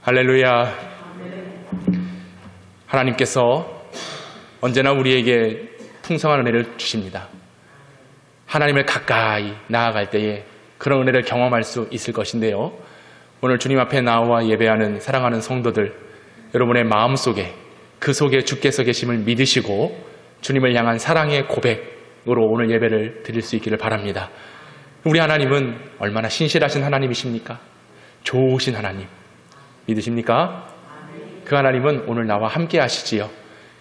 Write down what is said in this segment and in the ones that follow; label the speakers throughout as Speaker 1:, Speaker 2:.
Speaker 1: 할렐루야. 하나님께서 언제나 우리에게 풍성한 은혜를 주십니다. 하나님을 가까이 나아갈 때에 그런 은혜를 경험할 수 있을 것인데요. 오늘 주님 앞에 나와 예배하는 사랑하는 성도들, 여러분의 마음속에 그 속에 주께서 계심을 믿으시고 주님을 향한 사랑의 고백으로 오늘 예배를 드릴 수 있기를 바랍니다. 우리 하나님은 얼마나 신실하신 하나님이십니까? 좋으신 하나님 믿으십니까? 그 하나님은 오늘 나와 함께 하시지요.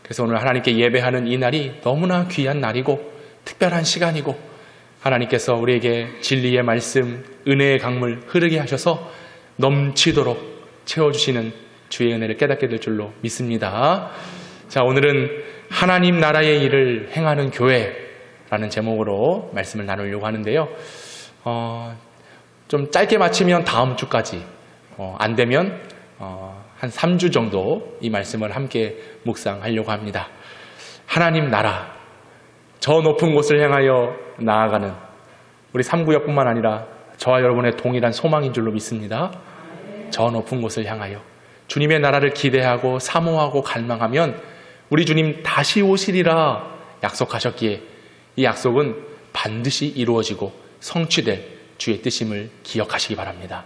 Speaker 1: 그래서 오늘 하나님께 예배하는 이 날이 너무나 귀한 날이고 특별한 시간이고, 하나님께서 우리에게 진리의 말씀, 은혜의 강물 흐르게 하셔서 넘치도록 채워주시는 주의 은혜를 깨닫게 될 줄로 믿습니다. 자, 오늘은 하나님 나라의 일을 행하는 교회라는 제목으로 말씀을 나누려고 하는데요. 좀 짧게 마치면 다음 주까지, 안 되면 한 3주 정도 이 말씀을 함께 묵상하려고 합니다. 하나님 나라, 저 높은 곳을 향하여 나아가는 우리 삼구역뿐만 아니라 저와 여러분의 동일한 소망인 줄로 믿습니다. 저 높은 곳을 향하여 주님의 나라를 기대하고 사모하고 갈망하면 우리 주님 다시 오시리라 약속하셨기에 이 약속은 반드시 이루어지고 성취될 주의 뜻임을 기억하시기 바랍니다.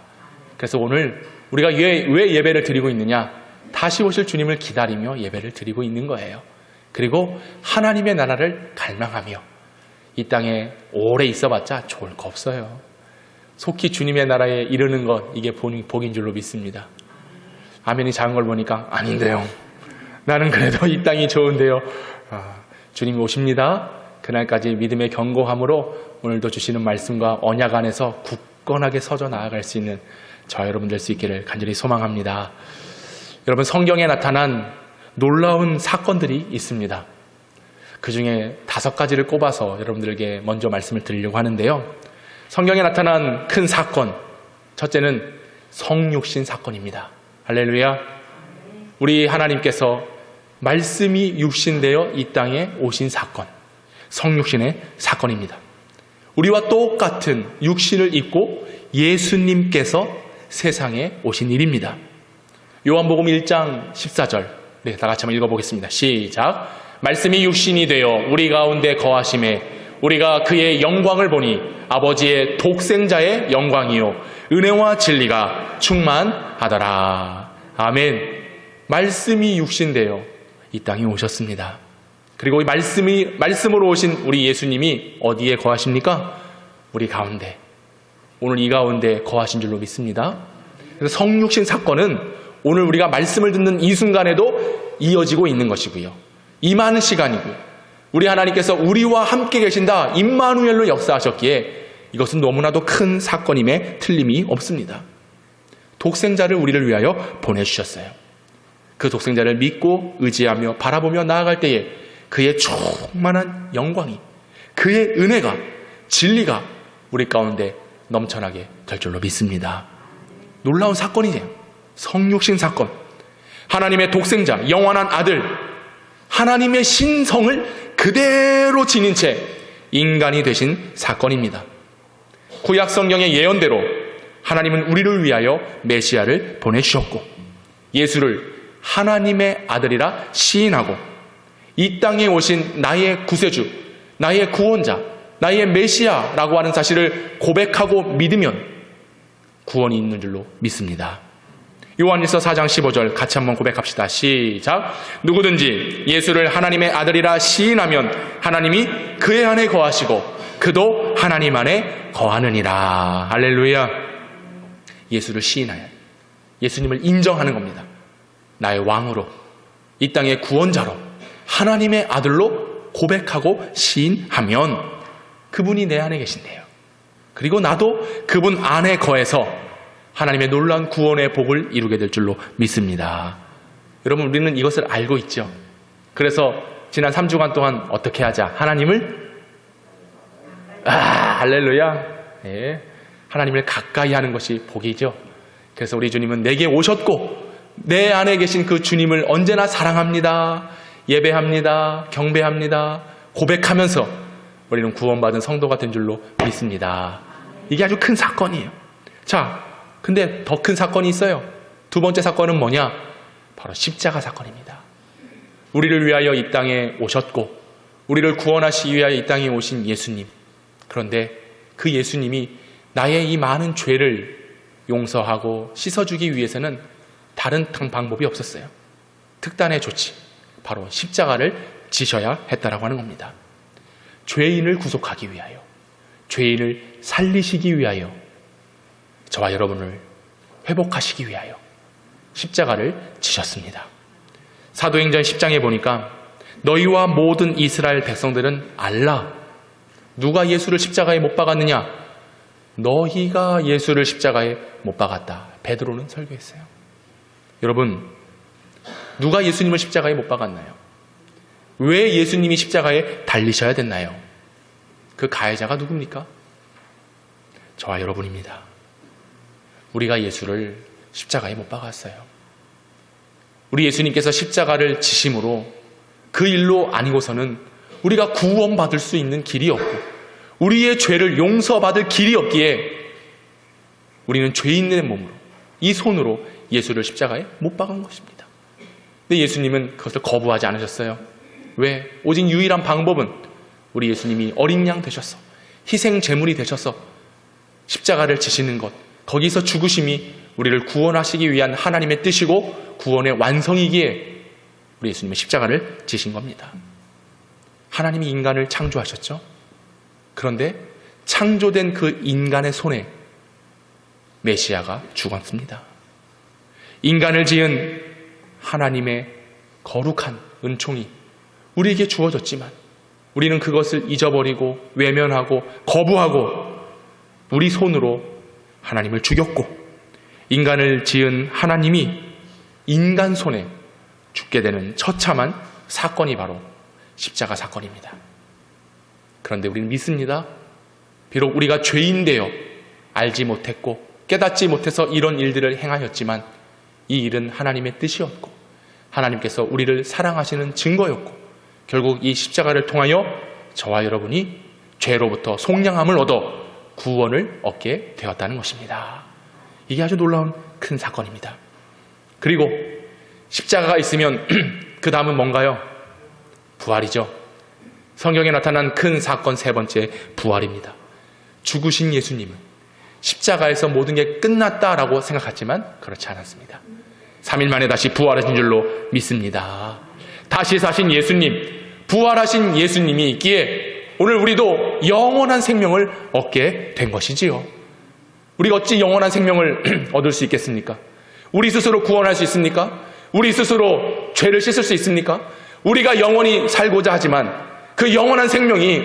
Speaker 1: 그래서 오늘 우리가 왜 예배를 드리고 있느냐? 다시 오실 주님을 기다리며 예배를 드리고 있는 거예요. 그리고 하나님의 나라를 갈망하며, 이 땅에 오래 있어봤자 좋을 거 없어요. 속히 주님의 나라에 이르는 것, 이게 복인 줄로 믿습니다. 아멘이 작은 걸 보니까 아닌데요, 나는 그래도 이 땅이 좋은데요. 주님이 오십니다. 그날까지 믿음의 견고함으로 오늘도 주시는 말씀과 언약 안에서 굳건하게 서져 나아갈 수 있는 저와 여러분 될 수 있기를 간절히 소망합니다. 여러분, 성경에 나타난 놀라운 사건들이 있습니다. 그 중에 5가지를 꼽아서 여러분들에게 먼저 말씀을 드리려고 하는데요. 성경에 나타난 큰 사건, 첫째는 성육신 사건입니다. 할렐루야. 우리 하나님께서 말씀이 육신되어 이 땅에 오신 사건, 성육신의 사건입니다. 우리와 똑같은 육신을 입고 예수님께서 세상에 오신 일입니다. 요한복음 1장 14절, 네, 다 같이 한번 읽어보겠습니다. 시작. 말씀이 육신이 되어 우리 가운데 거하심에 우리가 그의 영광을 보니 아버지의 독생자의 영광이요 은혜와 진리가 충만하더라. 아멘. 말씀이 육신되어 이 땅에 오셨습니다. 그리고 이 말씀으로 오신 우리 예수님이 어디에 거하십니까? 우리 가운데, 오늘 이 가운데 거하신 줄로 믿습니다. 그래서 성육신 사건은 오늘 우리가 말씀을 듣는 이 순간에도 이어지고 있는 것이고요. 임하는 시간이고요. 우리 하나님께서 우리와 함께 계신다, 임마누엘로 역사하셨기에 이것은 너무나도 큰 사건임에 틀림이 없습니다. 독생자를 우리를 위하여 보내주셨어요. 그 독생자를 믿고 의지하며 바라보며 나아갈 때에 그의 충만한 영광이, 그의 은혜가, 진리가 우리 가운데 넘쳐나게 될 줄로 믿습니다. 놀라운 사건이죠. 성육신 사건. 하나님의 독생자, 영원한 아들, 하나님의 신성을 그대로 지닌 채 인간이 되신 사건입니다. 구약 성경의 예언대로 하나님은 우리를 위하여 메시아를 보내주셨고, 예수를 하나님의 아들이라 시인하고 이 땅에 오신 나의 구세주, 나의 구원자, 나의 메시아라고 하는 사실을 고백하고 믿으면 구원이 있는 줄로 믿습니다. 요한일서 4장 15절 같이 한번 고백합시다. 시작. 누구든지 예수를 하나님의 아들이라 시인하면 하나님이 그의 안에 거하시고 그도 하나님 안에 거하느니라. 할렐루야. 예수를 시인하여 예수님을 인정하는 겁니다. 나의 왕으로, 이 땅의 구원자로, 하나님의 아들로 고백하고 시인하면 그분이 내 안에 계신대요. 그리고 나도 그분 안에 거해서 하나님의 놀라운 구원의 복을 이루게 될 줄로 믿습니다. 여러분, 우리는 이것을 알고 있죠. 그래서 지난 3주간 동안 어떻게 하자? 하나님을 할렐루야. 네. 하나님을 가까이 하는 것이 복이죠. 그래서 우리 주님은 내게 오셨고 내 안에 계신 그 주님을 언제나 사랑합니다. 예배합니다. 경배합니다. 고백하면서 우리는 구원받은 성도가 된 줄로 믿습니다. 이게 아주 큰 사건이에요. 자, 근데 더 큰 사건이 있어요. 두 번째 사건은 뭐냐? 바로 십자가 사건입니다. 우리를 위하여 이 땅에 오셨고 우리를 구원하시기 위하여 이 땅에 오신 예수님. 그런데 그 예수님이 나의 이 많은 죄를 용서하고 씻어주기 위해서는 다른 방법이 없었어요. 특단의 조치, 바로 십자가를 지셔야 했다라고 하는 겁니다. 죄인을 구속하기 위하여, 죄인을 살리시기 위하여, 저와 여러분을 회복하시기 위하여 십자가를 지셨습니다. 사도행전 10장에 보니까 너희와 모든 이스라엘 백성들은 알라. 누가 예수를 십자가에 못 박았느냐? 너희가 예수를 십자가에 못 박았다. 베드로는 설교했어요. 여러분, 누가 예수님을 십자가에 못 박았나요? 왜 예수님이 십자가에 달리셔야 됐나요? 그 가해자가 누굽니까? 저와 여러분입니다. 우리가 예수를 십자가에 못 박았어요. 우리 예수님께서 십자가를 지심으로 그 일로 아니고서는 우리가 구원받을 수 있는 길이 없고 우리의 죄를 용서받을 길이 없기에 우리는 죄 있는 몸으로 이 손으로 예수를 십자가에 못 박은 것입니다. 근데 예수님은 그것을 거부하지 않으셨어요. 왜? 오직 유일한 방법은 우리 예수님이 어린 양 되셔서 희생 제물이 되셔서 십자가를 지시는 것, 거기서 죽으심이 우리를 구원하시기 위한 하나님의 뜻이고 구원의 완성이기에 우리 예수님은 십자가를 지신 겁니다. 하나님이 인간을 창조하셨죠. 그런데 창조된 그 인간의 손에 메시아가 죽었습니다. 인간을 지은 하나님의 거룩한 은총이 우리에게 주어졌지만 우리는 그것을 잊어버리고 외면하고 거부하고 우리 손으로 하나님을 죽였고 인간을 지은 하나님이 인간 손에 죽게 되는 처참한 사건이 바로 십자가 사건입니다. 그런데 우리는 믿습니다. 비록 우리가 죄인되어 알지 못했고 깨닫지 못해서 이런 일들을 행하였지만 이 일은 하나님의 뜻이었고 하나님께서 우리를 사랑하시는 증거였고 결국 이 십자가를 통하여 저와 여러분이 죄로부터 속량함을 얻어 구원을 얻게 되었다는 것입니다. 이게 아주 놀라운 큰 사건입니다. 그리고 십자가가 있으면 그 다음은 뭔가요? 부활이죠. 성경에 나타난 큰 사건 세 번째, 부활입니다. 죽으신 예수님은 십자가에서 모든 게 끝났다라고 생각했지만 그렇지 않았습니다. 3일 만에 다시 부활하신 줄로 믿습니다. 다시 사신 예수님, 부활하신 예수님이 있기에 오늘 우리도 영원한 생명을 얻게 된 것이지요. 우리가 어찌 영원한 생명을 얻을 수 있겠습니까? 우리 스스로 구원할 수 있습니까? 우리 스스로 죄를 씻을 수 있습니까? 우리가 영원히 살고자 하지만 그 영원한 생명이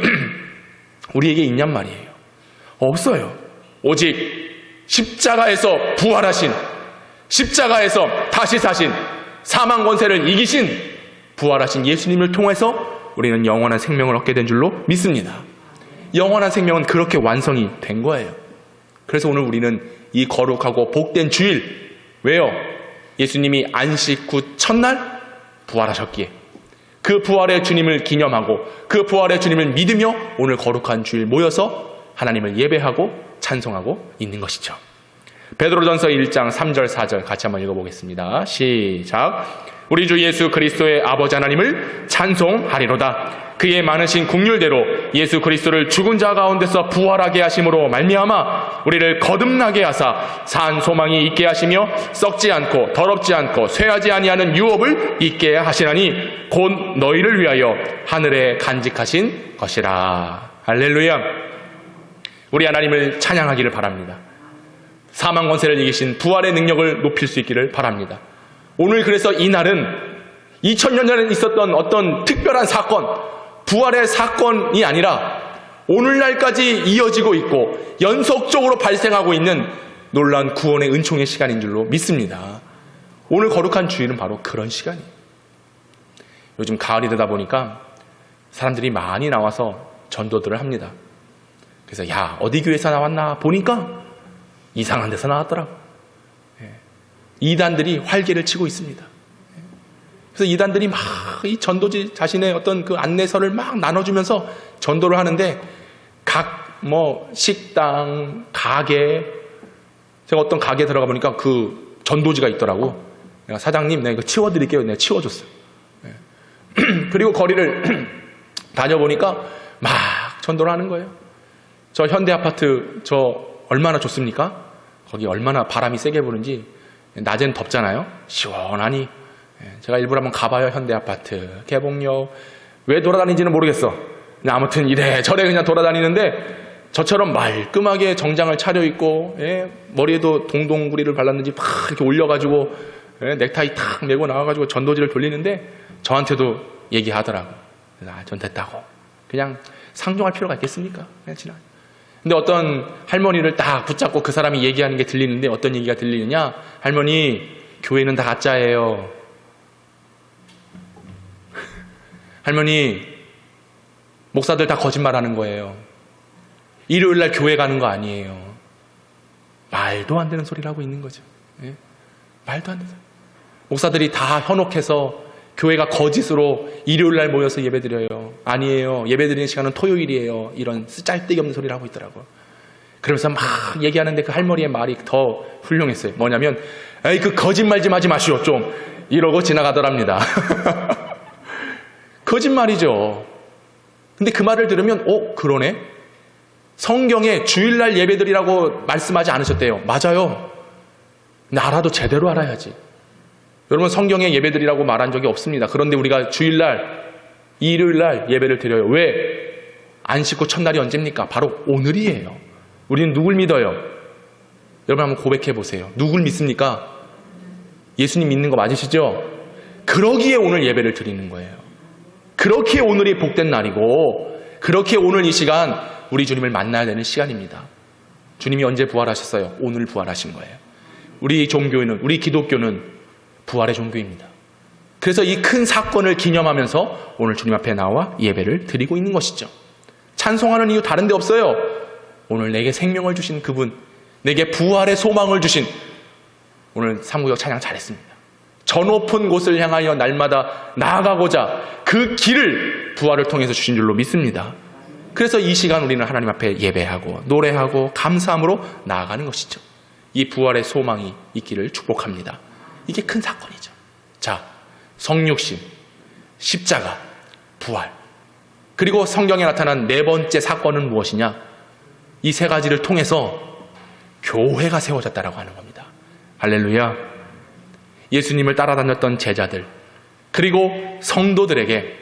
Speaker 1: 우리에게 있냔 말이에요. 없어요. 오직 십자가에서 부활하신, 십자가에서 다시 사신, 사망 권세를 이기신 부활하신 예수님을 통해서 우리는 영원한 생명을 얻게 된 줄로 믿습니다. 영원한 생명은 그렇게 완성이 된 거예요. 그래서 오늘 우리는 이 거룩하고 복된 주일, 왜요? 예수님이 안식 후 첫날 부활하셨기에 그 부활의 주님을 기념하고 그 부활의 주님을 믿으며 오늘 거룩한 주일 모여서 하나님을 예배하고 찬송하고 있는 것이죠. 베드로전서 1장 3절 4절 같이 한번 읽어보겠습니다. 시작. 우리 주 예수 그리스도의 아버지 하나님을 찬송하리로다. 그의 많으신 긍휼대로 예수 그리스도를 죽은 자 가운데서 부활하게 하심으로 말미암아 우리를 거듭나게 하사 산 소망이 있게 하시며 썩지 않고 더럽지 않고 쇠하지 아니하는 유업을 있게 하시나니 곧 너희를 위하여 하늘에 간직하신 것이라. 할렐루야. 우리 하나님을 찬양하기를 바랍니다. 사망 권세를 이기신 부활의 능력을 높일 수 있기를 바랍니다. 오늘 그래서 이 날은 2000년 전에 있었던 어떤 특별한 사건, 부활의 사건이 아니라 오늘날까지 이어지고 있고 연속적으로 발생하고 있는 놀라운 구원의 은총의 시간인 줄로 믿습니다. 오늘 거룩한 주일은 바로 그런 시간이에요. 요즘 가을이 되다 보니까 사람들이 많이 나와서 전도들을 합니다. 그래서 야, 어디 교회에서 나왔나 보니까 이상한 데서 나왔더라고. 이단들이 활개를 치고 있습니다. 그래서 이단들이 막 이 전도지 자신의 어떤 그 안내서를 막 나눠주면서 전도를 하는데 각 식당, 가게, 제가 어떤 가게에 들어가 보니까 그 전도지가 있더라고. 내가 사장님, 내가 이거 치워드릴게요. 내가 치워줬어요. 그리고 거리를 다녀보니까 막 전도를 하는 거예요. 저 현대 아파트 저 얼마나 좋습니까? 거기 얼마나 바람이 세게 부는지. 낮엔 덥잖아요. 시원하니. 제가 일부러 한번 가봐요. 현대 아파트 개봉역. 왜 돌아다니는지는 모르겠어. 그냥 아무튼 이래저래 그냥 돌아다니는데 저처럼 말끔하게 정장을 차려입고, 머리에도 동동구리를 발랐는지 막 이렇게 올려가지고, 넥타이 탁 메고 나와가지고 전도지를 돌리는데 저한테도 얘기하더라고. 전 됐다고. 그냥 상종할 필요가 있겠습니까? 그냥 지나. 근데 어떤 할머니를 딱 붙잡고 그 사람이 얘기하는 게 들리는데 어떤 얘기가 들리느냐? 할머니, 교회는 다 가짜예요. 할머니, 목사들 다 거짓말하는 거예요. 일요일날 교회 가는 거 아니에요. 말도 안 되는 소리를 하고 있는 거죠. 말도 안 되는 소리. 목사들이 다 현혹해서 교회가 거짓으로 일요일날 모여서 예배드려요. 아니에요. 예배드리는 시간은 토요일이에요. 이런 쓰잘데기 없는 소리를 하고 있더라고요. 그러면서 막 얘기하는데 그 할머니의 말이 더 훌륭했어요. 뭐냐면, 에이, 그 거짓말 좀 하지 마시오, 좀. 이러고 지나가더랍니다. 거짓말이죠. 근데 그 말을 들으면, 그러네? 성경에 주일날 예배드리라고 말씀하지 않으셨대요. 맞아요. 근데 알아도 제대로 알아야지. 여러분, 성경에 예배드리라고 말한 적이 없습니다. 그런데 우리가 주일날, 일요일날 예배를 드려요. 왜? 안 씻고 첫날이 언제입니까? 바로 오늘이에요. 우리는 누굴 믿어요? 여러분 한번 고백해 보세요. 누굴 믿습니까? 예수님 믿는 거 맞으시죠? 그러기에 오늘 예배를 드리는 거예요. 그렇게 오늘이 복된 날이고, 그렇게 오늘 이 시간 우리 주님을 만나야 되는 시간입니다. 주님이 언제 부활하셨어요? 오늘 부활하신 거예요. 우리 종교는, 우리 기독교는 부활의 종교입니다. 그래서 이 큰 사건을 기념하면서 오늘 주님 앞에 나와 예배를 드리고 있는 것이죠. 찬송하는 이유 다른 데 없어요. 오늘 내게 생명을 주신 그분, 내게 부활의 소망을 주신, 오늘 삼구역 찬양 잘했습니다. 저 높은 곳을 향하여 날마다 나아가고자 그 길을 부활을 통해서 주신 줄로 믿습니다. 그래서 이 시간 우리는 하나님 앞에 예배하고 노래하고 감사함으로 나아가는 것이죠. 이 부활의 소망이 있기를 축복합니다. 이게 큰 사건이죠. 자, 성육신, 십자가, 부활. 그리고 성경에 나타난 네 번째 사건은 무엇이냐? 이 세 가지를 통해서 교회가 세워졌다라고 하는 겁니다. 할렐루야. 예수님을 따라다녔던 제자들, 그리고 성도들에게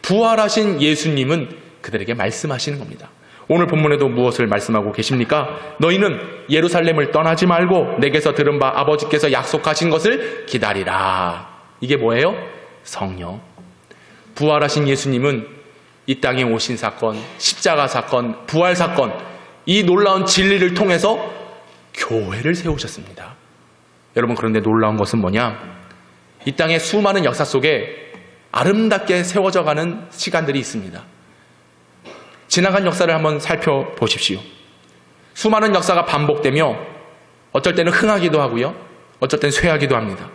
Speaker 1: 부활하신 예수님은 그들에게 말씀하시는 겁니다. 오늘 본문에도 무엇을 말씀하고 계십니까? 너희는 예루살렘을 떠나지 말고 내게서 들은 바 아버지께서 약속하신 것을 기다리라. 이게 뭐예요? 성령. 부활하신 예수님은 이 땅에 오신 사건, 십자가 사건, 부활 사건, 이 놀라운 진리를 통해서 교회를 세우셨습니다. 여러분, 그런데 놀라운 것은 뭐냐? 이 땅의 수많은 역사 속에 아름답게 세워져가는 시간들이 있습니다. 지나간 역사를 한번 살펴보십시오. 수많은 역사가 반복되며 어쩔 때는 흥하기도 하고요, 어쩔 때는 쇠하기도 합니다.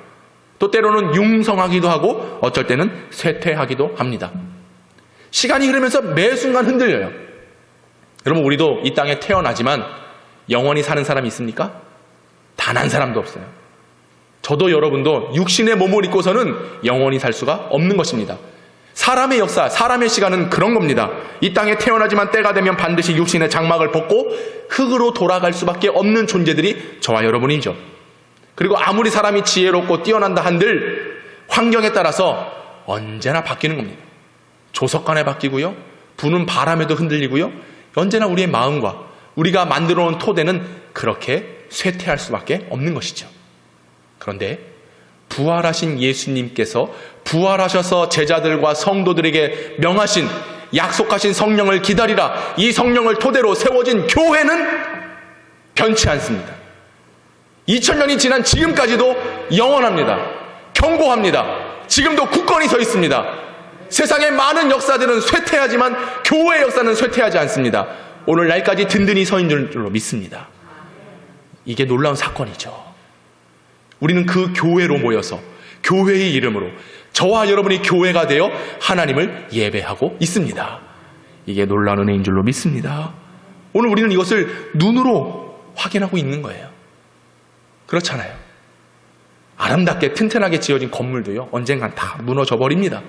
Speaker 1: 또 때로는 융성하기도 하고 어쩔 때는 쇠퇴하기도 합니다. 시간이 흐르면서 매 순간 흔들려요. 여러분, 우리도 이 땅에 태어나지만 영원히 사는 사람이 있습니까? 단 한 사람도 없어요. 저도 여러분도 육신의 몸을 입고서는 영원히 살 수가 없는 것입니다. 사람의 역사, 사람의 시간은 그런 겁니다. 이 땅에 태어나지만 때가 되면 반드시 육신의 장막을 벗고 흙으로 돌아갈 수밖에 없는 존재들이 저와 여러분이죠. 그리고 아무리 사람이 지혜롭고 뛰어난다 한들 환경에 따라서 언제나 바뀌는 겁니다. 조석간에 바뀌고요, 부는 바람에도 흔들리고요, 언제나 우리의 마음과 우리가 만들어 놓은 토대는 그렇게 쇠퇴할 수밖에 없는 것이죠. 그런데 부활하신 예수님께서 부활하셔서 제자들과 성도들에게 명하신, 약속하신 성령을 기다리라, 이 성령을 토대로 세워진 교회는 변치 않습니다. 2000년이 지난 지금까지도 영원합니다. 견고합니다. 지금도 굳건히 서 있습니다. 세상의 많은 역사들은 쇠퇴하지만 교회의 역사는 쇠퇴하지 않습니다. 오늘날까지 든든히 서 있는 줄로 믿습니다. 이게 놀라운 사건이죠. 우리는 그 교회로 모여서 교회의 이름으로 저와 여러분이 교회가 되어 하나님을 예배하고 있습니다. 이게 놀라운 은혜인 줄로 믿습니다. 오늘 우리는 이것을 눈으로 확인하고 있는 거예요. 그렇잖아요. 아름답게 튼튼하게 지어진 건물도요, 언젠간 다 무너져 버립니다.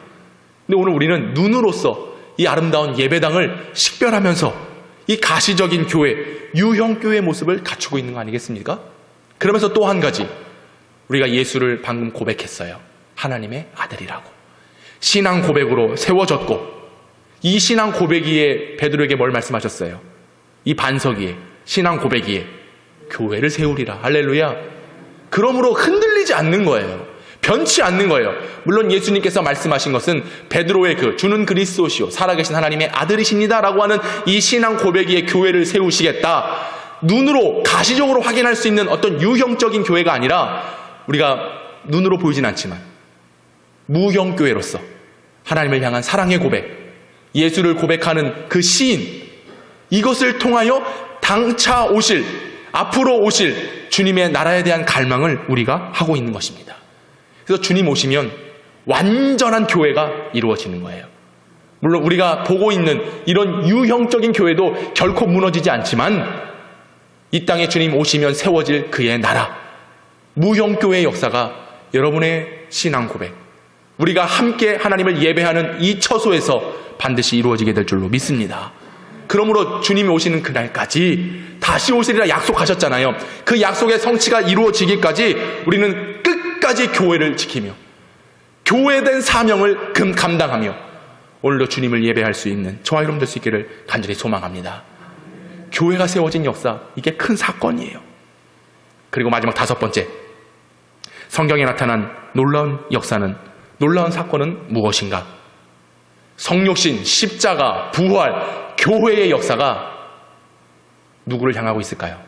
Speaker 1: 근데 오늘 우리는 눈으로서 이 아름다운 예배당을 식별하면서 이 가시적인 교회, 유형교회의 모습을 갖추고 있는 거 아니겠습니까? 그러면서 또 한 가지, 우리가 예수를 방금 고백했어요. 하나님의 아들이라고. 신앙 고백으로 세워졌고, 이 신앙 고백이에 베드로에게 뭘 말씀하셨어요? 이 반석 위에, 신앙 고백 위에 교회를 세우리라. 할렐루야. 그러므로 흔들리지 않는 거예요. 변치 않는 거예요. 물론 예수님께서 말씀하신 것은 베드로의 그 주는 그리스도시요 살아계신 하나님의 아들이십니다라고 하는 이 신앙 고백 위에 교회를 세우시겠다. 눈으로 가시적으로 확인할 수 있는 어떤 유형적인 교회가 아니라 우리가 눈으로 보이진 않지만 무형교회로서 하나님을 향한 사랑의 고백, 예수를 고백하는 그 시인, 이것을 통하여 당차 오실, 앞으로 오실 주님의 나라에 대한 갈망을 우리가 하고 있는 것입니다. 그래서 주님 오시면 완전한 교회가 이루어지는 거예요. 물론 우리가 보고 있는 이런 유형적인 교회도 결코 무너지지 않지만 이 땅에 주님 오시면 세워질 그의 나라, 무형교회의 역사가 여러분의 신앙 고백, 우리가 함께 하나님을 예배하는 이 처소에서 반드시 이루어지게 될 줄로 믿습니다. 그러므로 주님이 오시는 그날까지 다시 오시리라 약속하셨잖아요. 그 약속의 성취가 이루어지기까지 우리는 끝까지 교회를 지키며 교회된 사명을 감당하며 오늘도 주님을 예배할 수 있는 저와 여러분 될 수 있기를 간절히 소망합니다. 교회가 세워진 역사, 이게 큰 사건이에요. 그리고 마지막 5번째, 성경에 나타난 놀라운 역사는, 놀라운 사건은 무엇인가? 성육신, 십자가, 부활, 교회의 역사가 누구를 향하고 있을까요?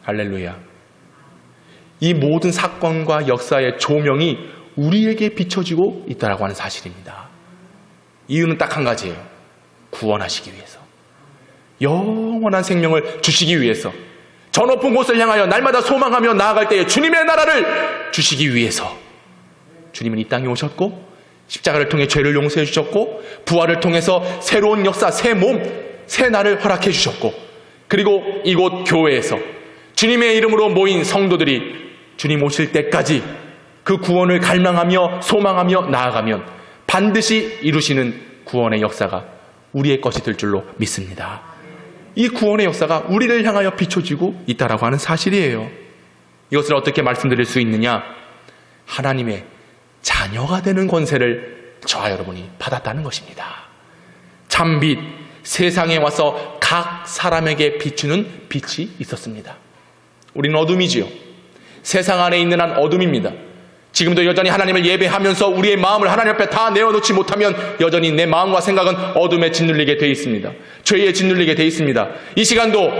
Speaker 1: 할렐루야. 이 모든 사건과 역사의 조명이 우리에게 비춰지고 있다라고 하는 사실입니다. 이유는 딱 한 가지예요. 구원하시기 위해서, 영원한 생명을 주시기 위해서, 저 높은 곳을 향하여 날마다 소망하며 나아갈 때에 주님의 나라를 주시기 위해서 주님은 이 땅에 오셨고, 십자가를 통해 죄를 용서해 주셨고, 부활을 통해서 새로운 역사, 새 몸, 새 날을 허락해 주셨고, 그리고 이곳 교회에서 주님의 이름으로 모인 성도들이 주님 오실 때까지 그 구원을 갈망하며 소망하며 나아가면 반드시 이루시는 구원의 역사가 우리의 것이 될 줄로 믿습니다. 이 구원의 역사가 우리를 향하여 비춰지고 있다라고 하는 사실이에요. 이것을 어떻게 말씀드릴 수 있느냐? 하나님의 자녀가 되는 권세를 저와 여러분이 받았다는 것입니다. 참빛, 세상에 와서 각 사람에게 비추는 빛이 있었습니다. 우리는 어둠이지요. 세상 안에 있는 한 어둠입니다. 지금도 여전히 하나님을 예배하면서 우리의 마음을 하나님 앞에 다 내어놓지 못하면 여전히 내 마음과 생각은 어둠에 짓눌리게 되어 있습니다. 죄에 짓눌리게 되어 있습니다. 이 시간도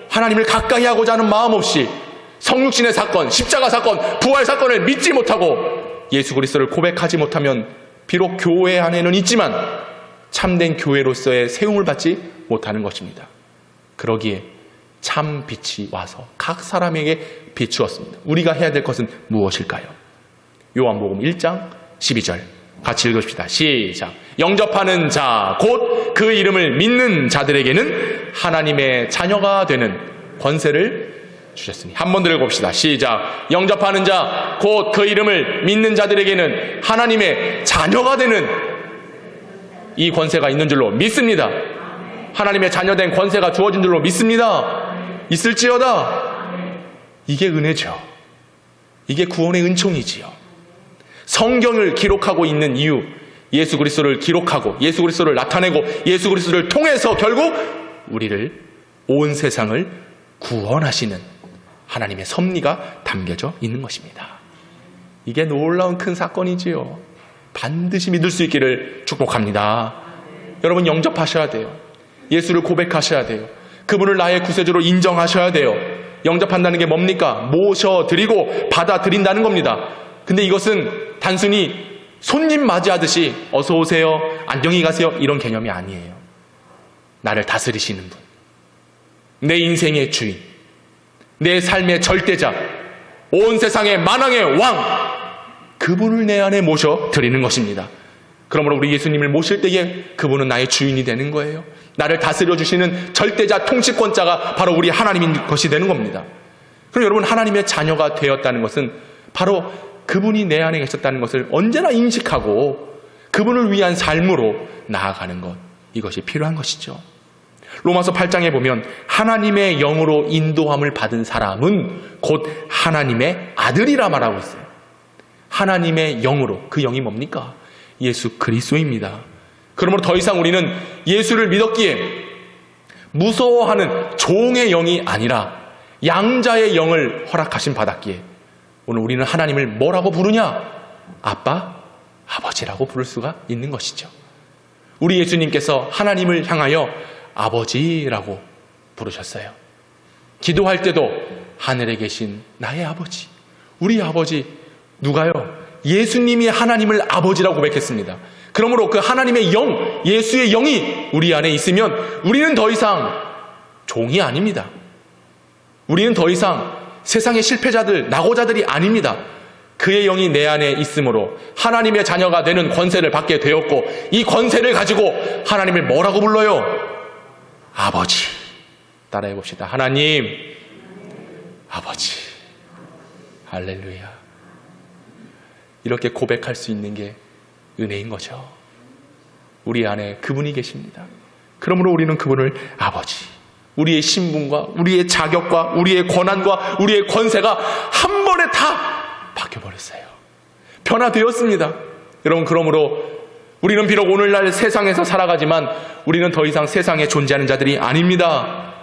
Speaker 1: 하나님을 가까이 하고자 하는 마음 없이 성육신의 사건, 십자가 사건, 부활 사건을 믿지 못하고 예수 그리스도를 고백하지 못하면 비록 교회 안에는 있지만 참된 교회로서의 세움을 받지 못하는 것입니다. 그러기에 참 빛이 와서 각 사람에게 비추었습니다. 우리가 해야 될 것은 무엇일까요? 요한복음 1장 12절 같이 읽읍시다. 시작. 영접하는 자, 곧 그 이름을 믿는 자들에게는 하나님의 자녀가 되는 권세를 주셨으니. 한 번 더 읽어봅시다. 시작. 영접하는 자, 곧 그 이름을 믿는 자들에게는 하나님의 자녀가 되는 이 권세가 있는 줄로 믿습니다. 하나님의 자녀된 권세가 주어진 줄로 믿습니다. 있을지어다. 이게 은혜죠. 이게 구원의 은총이지요. 성경을 기록하고 있는 이유, 예수 그리스도를 기록하고 예수 그리스도를 나타내고 예수 그리스도를 통해서 결국 우리를, 온 세상을 구원하시는 하나님의 섭리가 담겨져 있는 것입니다. 이게 놀라운 큰 사건이지요. 반드시 믿을 수 있기를 축복합니다. 여러분 영접하셔야 돼요. 예수를 고백하셔야 돼요. 그분을 나의 구세주로 인정하셔야 돼요. 영접한다는 게 뭡니까? 모셔드리고 받아들인다는 겁니다. 근데 이것은 단순히 손님 맞이하듯이 어서 오세요, 안녕히 가세요 이런 개념이 아니에요. 나를 다스리시는 분, 내 인생의 주인, 내 삶의 절대자, 온 세상의 만왕의 왕, 그분을 내 안에 모셔드리는 것입니다. 그러므로 우리 예수님을 모실 때에 그분은 나의 주인이 되는 거예요. 나를 다스려 주시는 절대자, 통치권자가 바로 우리 하나님인 것이 되는 겁니다. 그럼 여러분, 하나님의 자녀가 되었다는 것은 바로 그분이 내 안에 계셨다는 것을 언제나 인식하고 그분을 위한 삶으로 나아가는 것, 이것이 필요한 것이죠. 로마서 8장에 보면 하나님의 영으로 인도함을 받은 사람은 곧 하나님의 아들이라 말하고 있어요. 하나님의 영으로, 그 영이 뭡니까? 예수 그리스도입니다. 그러므로 더 이상 우리는 예수를 믿었기에 무서워하는 종의 영이 아니라 양자의 영을 허락하신 받았기에 오늘 우리는 하나님을 뭐라고 부르냐? 아빠, 아버지라고 부를 수가 있는 것이죠. 우리 예수님께서 하나님을 향하여 아버지라고 부르셨어요. 기도할 때도 하늘에 계신 나의 아버지, 우리 아버지, 누가요? 예수님이 하나님을 아버지라고 고백했습니다. 그러므로 그 하나님의 영, 예수의 영이 우리 안에 있으면 우리는 더 이상 종이 아닙니다. 우리는 더 이상 세상의 실패자들, 낙오자들이 아닙니다. 그의 영이 내 안에 있으므로 하나님의 자녀가 되는 권세를 받게 되었고, 이 권세를 가지고 하나님을 뭐라고 불러요? 아버지. 따라해 봅시다. 하나님, 아버지. 할렐루야. 이렇게 고백할 수 있는 게 은혜인 거죠. 우리 안에 그분이 계십니다. 그러므로 우리는 그분을 아버지, 우리의 신분과 우리의 자격과 우리의 권한과 우리의 권세가 한 번에 다 바뀌어버렸어요. 변화되었습니다. 여러분, 그러므로 우리는 비록 오늘날 세상에서 살아가지만 우리는 더 이상 세상에 존재하는 자들이 아닙니다.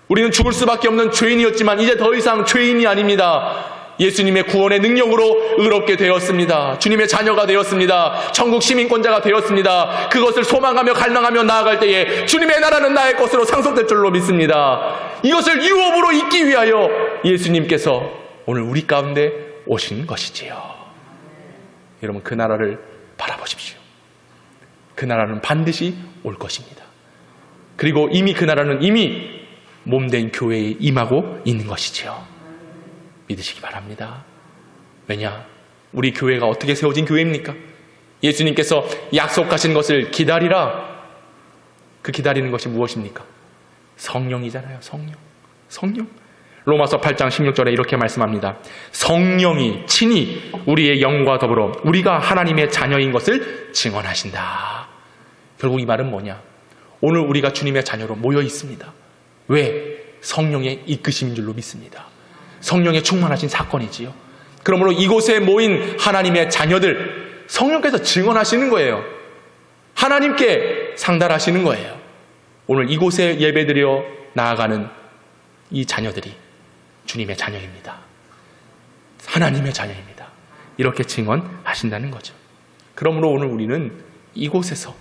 Speaker 1: 우리는 죽을 수밖에 없는 죄인이었지만 이제 더 이상 죄인이 아닙니다. 예수님의 구원의 능력으로 의롭게 되었습니다. 주님의 자녀가 되었습니다. 천국 시민권자가 되었습니다. 그것을 소망하며 갈망하며 나아갈 때에 주님의 나라는 나의 것으로 상속될 줄로 믿습니다. 이것을 유업으로 잊기 위하여 예수님께서 오늘 우리 가운데 오신 것이지요. 여러분, 그 나라를 바라보십시오. 그 나라는 반드시 올 것입니다. 그리고 이미 그 나라는 이미 몸된 교회에 임하고 있는 것이지요. 믿으시기 바랍니다. 왜냐? 우리 교회가 어떻게 세워진 교회입니까? 예수님께서 약속하신 것을 기다리라. 그 기다리는 것이 무엇입니까? 성령이잖아요. 성령. 로마서 8장 16절에 이렇게 말씀합니다. 성령이 친히 우리의 영과 더불어 우리가 하나님의 자녀인 것을 증언하신다. 결국 이 말은 뭐냐? 오늘 우리가 주님의 자녀로 모여 있습니다. 왜? 성령의 이끄심인 줄로 믿습니다. 성령의 충만하신 사건이지요. 그러므로 이곳에 모인 하나님의 자녀들, 성령께서 증언하시는 거예요. 하나님께 상달하시는 거예요. 오늘 이곳에 예배드려 나아가는 이 자녀들이 주님의 자녀입니다. 하나님의 자녀입니다. 이렇게 증언하신다는 거죠. 그러므로 오늘 우리는 이곳에서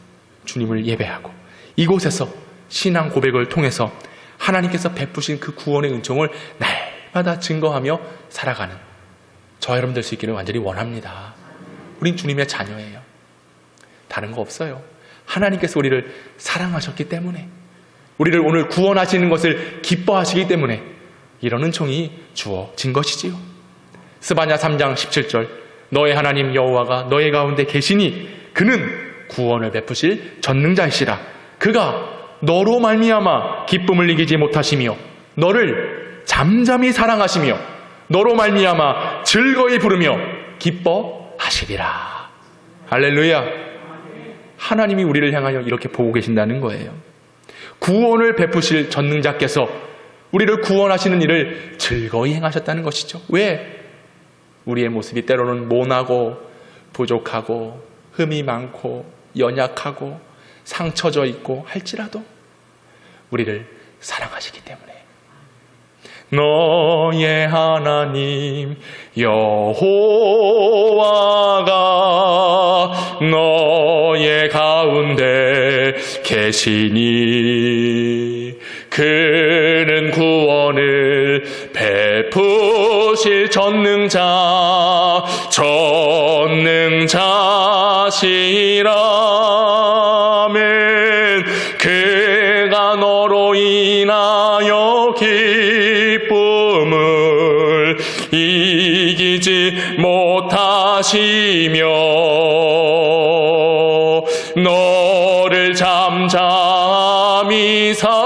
Speaker 1: 주님을 예배하고 이곳에서 신앙 고백을 통해서 하나님께서 베푸신 그 구원의 은총을 날마다 증거하며 살아가는 저 여러분 될 수 있기를 완전히 원합니다. 우린 주님의 자녀예요. 다른 거 없어요. 하나님께서 우리를 사랑하셨기 때문에, 우리를 오늘 구원하시는 것을 기뻐하시기 때문에 이런 은총이 주어진 것이지요. 스바냐 3장 17절, 너의 하나님 여호와가 너의 가운데 계시니 그는 구원을 베푸실 전능자이시라. 그가 너로 말미암아 기쁨을 이기지 못하시며 너를 잠잠히 사랑하시며 너로 말미암아 즐거이 부르며 기뻐하시리라. 할렐루야. 하나님이 우리를 향하여 이렇게 보고 계신다는 거예요. 구원을 베푸실 전능자께서 우리를 구원하시는 일을 즐거이 행하셨다는 것이죠. 왜? 우리의 모습이 때로는 모나고 부족하고 흠이 많고 연약하고 상처져 있고 할지라도 우리를 사랑하시기 때문에. 너의 하나님 여호와가 너의 가운데 계시니 그는 구원을 베푸실 전능자시라면 그가 너로 인하여 기쁨을 이기지 못하시며 너를 잠잠히 사랑하시리라.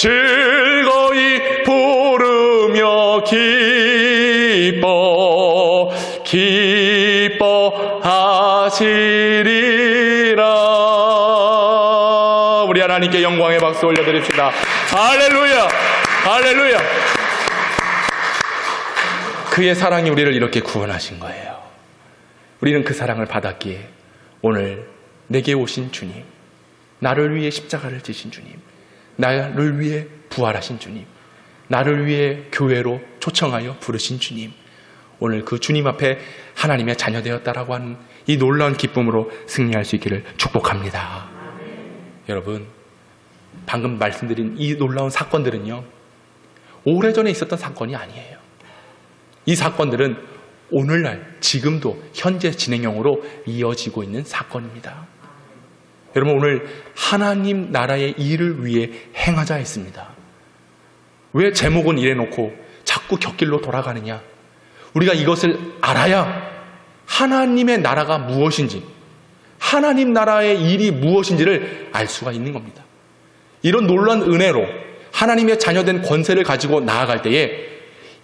Speaker 1: 즐거이 부르며 기뻐하시리라. 우리 하나님께 영광의 박수 올려드립시다. 할렐루야, 할렐루야. 그의 사랑이 우리를 이렇게 구원하신 거예요. 우리는 그 사랑을 받았기에 오늘 내게 오신 주님, 나를 위해 십자가를 지신 주님, 나를 위해 부활하신 주님, 나를 위해 교회로 초청하여 부르신 주님, 오늘 그 주님 앞에 하나님의 자녀되었다라고 하는 이 놀라운 기쁨으로 승리할 수 있기를 축복합니다. 여러분, 방금 말씀드린 이 놀라운 사건들은요, 오래전에 있었던 사건이 아니에요. 이 사건들은 오늘날 지금도 현재 진행형으로 이어지고 있는 사건입니다. 여러분, 오늘 하나님 나라의 일을 위해 행하자 했습니다. 왜 제목은 이래놓고 자꾸 곁길로 돌아가느냐? 우리가 이것을 알아야 하나님의 나라가 무엇인지, 하나님 나라의 일이 무엇인지를 알 수가 있는 겁니다. 이런 놀라운 은혜로 하나님의 자녀된 권세를 가지고 나아갈 때에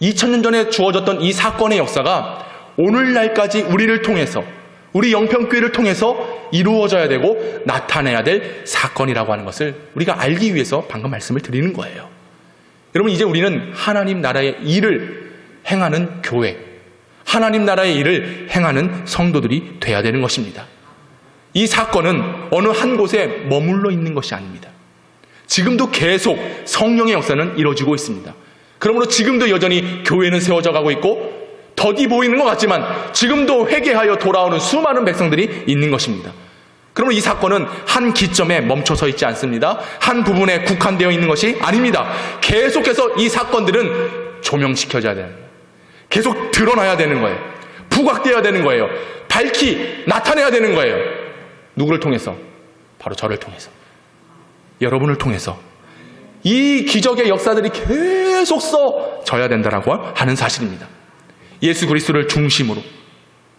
Speaker 1: 2000년 전에 주어졌던 이 사건의 역사가 오늘날까지 우리를 통해서, 우리 영평교회를 통해서 이루어져야 되고 나타내야 될 사건이라고 하는 것을 우리가 알기 위해서 방금 말씀을 드리는 거예요. 여러분, 이제 우리는 하나님 나라의 일을 행하는 교회, 하나님 나라의 일을 행하는 성도들이 돼야 되는 것입니다. 이 사건은 어느 한 곳에 머물러 있는 것이 아닙니다. 지금도 계속 성령의 역사는 이루어지고 있습니다. 그러므로 지금도 여전히 교회는 세워져 가고 있고, 더디 보이는 것 같지만 지금도 회개하여 돌아오는 수많은 백성들이 있는 것입니다. 그러면 이 사건은 한 기점에 멈춰서 있지 않습니다. 한 부분에 국한되어 있는 것이 아닙니다. 계속해서 이 사건들은 조명시켜져야 되는 거예요. 계속 드러나야 되는 거예요. 부각되어야 되는 거예요. 밝히 나타내야 되는 거예요. 누구를 통해서? 바로 저를 통해서, 여러분을 통해서 이 기적의 역사들이 계속 써져야 된다라고 하는 사실입니다. 예수 그리스도를 중심으로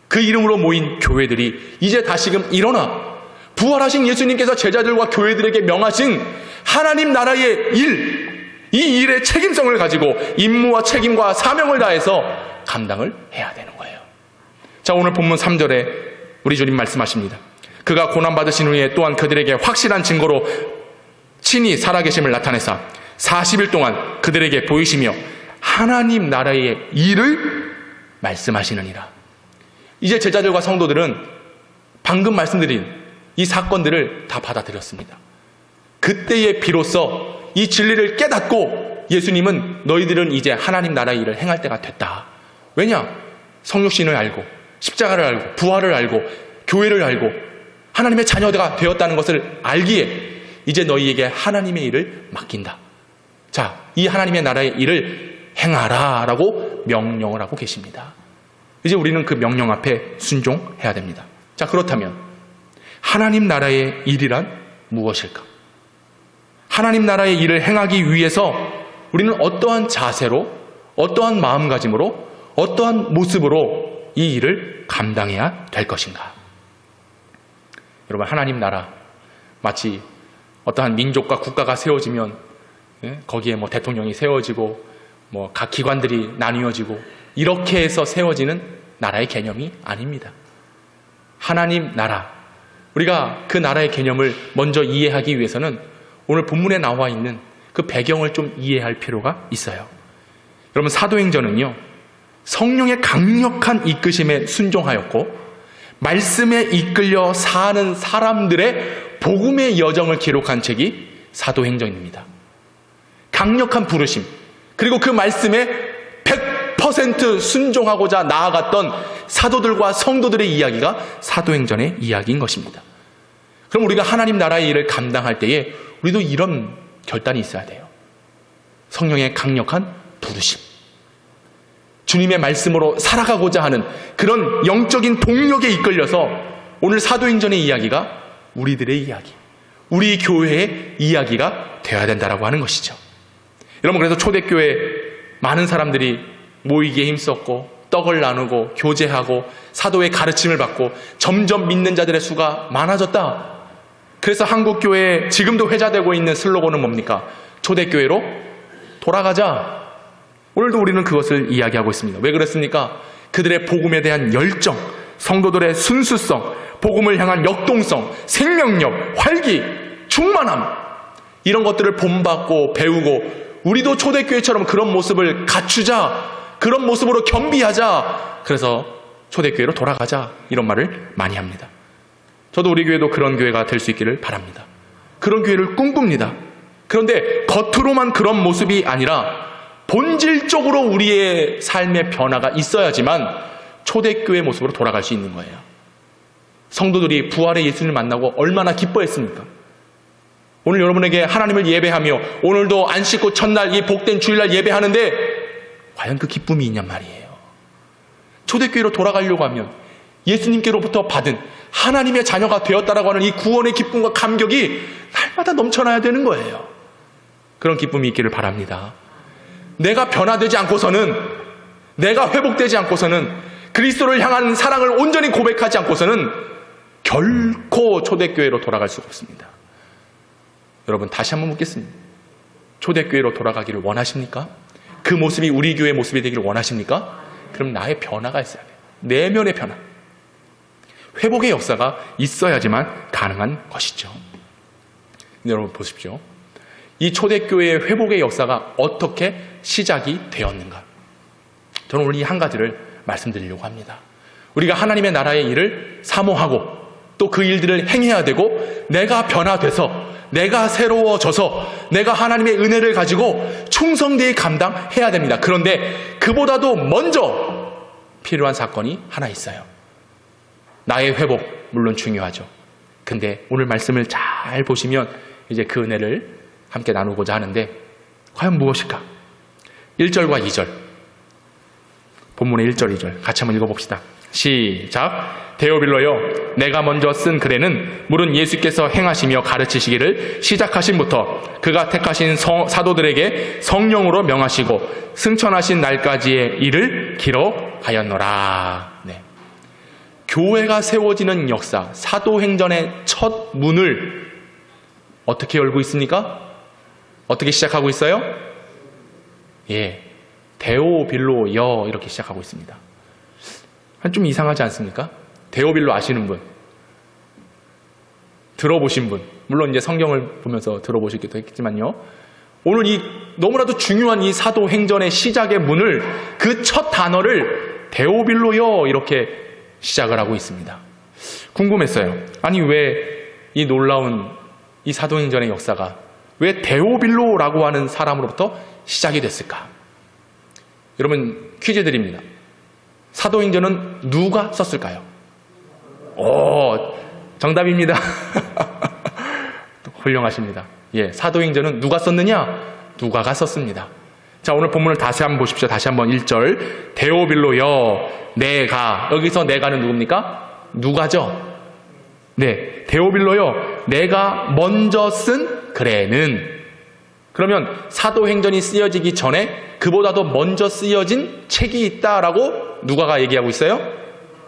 Speaker 1: 그 이름으로 모인 교회들이 이제 다시금 일어나 부활하신 예수님께서 제자들과 교회들에게 명하신 하나님 나라의 일, 이 일의 책임성을 가지고 임무와 책임과 사명을 다해서 감당을 해야 되는 거예요. 자, 오늘 본문 3절에 우리 주님 말씀하십니다. 그가 고난받으신 후에 또한 그들에게 확실한 증거로 친히 살아계심을 나타내사 40일 동안 그들에게 보이시며 하나님 나라의 일을 말씀하시느니라. 이제 제자들과 성도들은 방금 말씀드린 이 사건들을 다 받아들였습니다. 그때에 비로소 이 진리를 깨닫고 예수님은 너희들은 이제 하나님 나라의 일을 행할 때가 됐다. 왜냐? 성육신을 알고 십자가를 알고 부활을 알고 교회를 알고 하나님의 자녀가 되었다는 것을 알기에 이제 너희에게 하나님의 일을 맡긴다. 자, 이 하나님의 나라의 일을 행하라 라고 명령을 하고 계십니다. 이제 우리는 그 명령 앞에 순종해야 됩니다. 자, 그렇다면 하나님 나라의 일이란 무엇일까? 하나님 나라의 일을 행하기 위해서 우리는 어떠한 자세로, 어떠한 마음가짐으로, 어떠한 모습으로 이 일을 감당해야 될 것인가? 여러분, 하나님 나라, 마치 어떠한 민족과 국가가 세워지면 거기에 뭐 대통령이 세워지고 뭐 각 기관들이 나뉘어지고 이렇게 해서 세워지는 나라의 개념이 아닙니다. 하나님 나라, 우리가 그 나라의 개념을 먼저 이해하기 위해서는 오늘 본문에 나와 있는 그 배경을 좀 이해할 필요가 있어요. 여러분, 사도행전은요, 성령의 강력한 이끄심에 순종하였고 말씀에 이끌려 사는 사람들의 복음의 여정을 기록한 책이 사도행전입니다. 강력한 부르심, 그리고 그 말씀에 100% 순종하고자 나아갔던 사도들과 성도들의 이야기가 사도행전의 이야기인 것입니다. 그럼 우리가 하나님 나라의 일을 감당할 때에 우리도 이런 결단이 있어야 돼요. 성령의 강력한 부르심, 주님의 말씀으로 살아가고자 하는 그런 영적인 동력에 이끌려서 오늘 사도행전의 이야기가 우리들의 이야기, 우리 교회의 이야기가 되어야 된다라고 하는 것이죠. 여러분, 그래서 초대교회 많은 사람들이 모이기에 힘썼고 떡을 나누고 교제하고 사도의 가르침을 받고 점점 믿는 자들의 수가 많아졌다. 그래서 한국교회에 지금도 회자되고 있는 슬로건은 뭡니까? 초대교회로 돌아가자. 오늘도 우리는 그것을 이야기하고 있습니다. 왜 그랬습니까? 그들의 복음에 대한 열정, 성도들의 순수성, 복음을 향한 역동성, 생명력, 활기, 충만함, 이런 것들을 본받고 배우고 우리도 초대교회처럼 그런 모습을 갖추자, 그런 모습으로 겸비하자, 그래서 초대교회로 돌아가자, 이런 말을 많이 합니다. 저도 우리 교회도 그런 교회가 될 수 있기를 바랍니다. 그런 교회를 꿈꿉니다. 그런데 겉으로만 그런 모습이 아니라 본질적으로 우리의 삶의 변화가 있어야지만 초대교회 모습으로 돌아갈 수 있는 거예요. 성도들이 부활의 예수님을 만나고 얼마나 기뻐했습니까? 오늘 여러분에게 하나님을 예배하며 오늘도 안 씻고 첫날 이 복된 주일날 예배하는데 과연 그 기쁨이 있냔 말이에요. 초대교회로 돌아가려고 하면 예수님께로부터 받은 하나님의 자녀가 되었다라고 하는 이 구원의 기쁨과 감격이 날마다 넘쳐나야 되는 거예요. 그런 기쁨이 있기를 바랍니다. 내가 변화되지 않고서는, 내가 회복되지 않고서는, 그리스도를 향한 사랑을 온전히 고백하지 않고서는 결코 초대교회로 돌아갈 수가 없습니다. 여러분, 다시 한번 묻겠습니다. 초대교회로 돌아가기를 원하십니까? 그 모습이 우리 교회의 모습이 되기를 원하십니까? 그럼 나의 변화가 있어야 돼요. 내면의 변화. 회복의 역사가 있어야지만 가능한 것이죠. 여러분 보십시오. 이 초대교회의 회복의 역사가 어떻게 시작이 되었는가? 저는 오늘 이 한 가지를 말씀드리려고 합니다. 우리가 하나님의 나라의 일을 사모하고 또 그 일들을 행해야 되고 내가 변화돼서 내가 새로워져서 내가 하나님의 은혜를 가지고 충성되이 감당해야 됩니다. 그런데 그보다도 먼저 필요한 사건이 하나 있어요. 나의 회복, 물론 중요하죠. 근데 오늘 말씀을 잘 보시면 이제 그 은혜를 함께 나누고자 하는데 과연 무엇일까? 1절과 2절, 본문의 1절, 2절 같이 한번 읽어봅시다. 시작. 데오빌로여, 내가 먼저 쓴 글에는 물은 예수께서 행하시며 가르치시기를 시작하신부터 그가 택하신 사도들에게 성령으로 명하시고 승천하신 날까지의 일을 기록하였노라. 네. 교회가 세워지는 역사, 사도행전의 첫 문을 어떻게 열고 있습니까? 어떻게 시작하고 있어요? 예, 데오빌로여 이렇게 시작하고 있습니다. 좀 이상하지 않습니까? 데오빌로 아시는 분, 들어보신 분, 물론 이제 성경을 보면서 들어보시기도 했겠지만요. 오늘 이 너무나도 중요한 이 사도행전의 시작의 문을, 그 첫 단어를 데오빌로여 이렇게 시작을 하고 있습니다. 궁금했어요. 아니 왜 이 놀라운 이 사도행전의 역사가 왜 데오빌로라고 하는 사람으로부터 시작이 됐을까? 여러분 퀴즈 드립니다. 사도행전은 누가 썼을까요? 정답입니다. 훌륭하십니다. 예, 사도행전은 누가 썼느냐? 누가가 썼습니다. 자, 오늘 본문을 다시 한번 보십시오. 다시 한번 1절. 데오빌로여, 내가. 여기서 내가는 누굽니까? 누가죠? 네, 데오빌로여, 내가 먼저 쓴 글에는. 그러면 사도행전이 쓰여지기 전에 그보다도 먼저 쓰여진 책이 있다라고 누가가 얘기하고 있어요?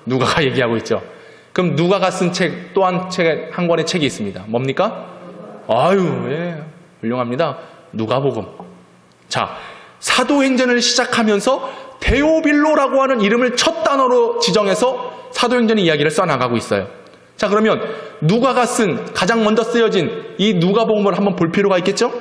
Speaker 1: 누가가 얘기하고 있죠. 그럼 누가가 쓴 책, 또 한 권의 책이 있습니다. 뭡니까? 아유, 예, 훌륭합니다. 누가복음. 자, 사도행전을 시작하면서 데오빌로라고 하는 이름을 첫 단어로 지정해서 사도행전의 이야기를 써나가고 있어요. 자, 그러면 누가가 쓴 가장 먼저 쓰여진 이 누가복음을 한번 볼 필요가 있겠죠?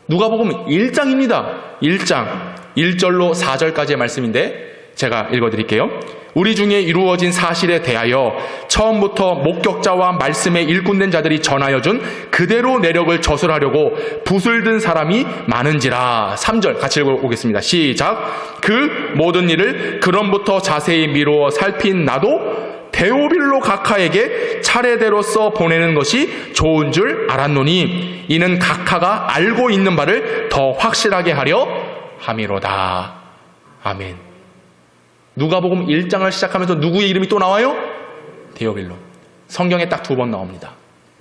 Speaker 1: 누가복음 1장입니다. 1장 1절로 4절까지의 말씀인데 제가 읽어드릴게요. 우리 중에 이루어진 사실에 대하여 처음부터 목격자와 말씀에 일꾼된 자들이 전하여 준 그대로 내력을 저술하려고 붓을 든 사람이 많은지라. 3절 같이 읽어보겠습니다. 시작. 그 모든 일을 그럼부터 자세히 미루어 살핀 나도 데오빌로 각하에게 차례대로 써 보내는 것이 좋은 줄 알았노니 이는 각하가 알고 있는 바를 더 확실하게 하려 함이로다. 아멘. 누가복음 1장을 시작하면서 누구의 이름이 또 나와요? 데오빌로. 성경에 딱 2번 나옵니다.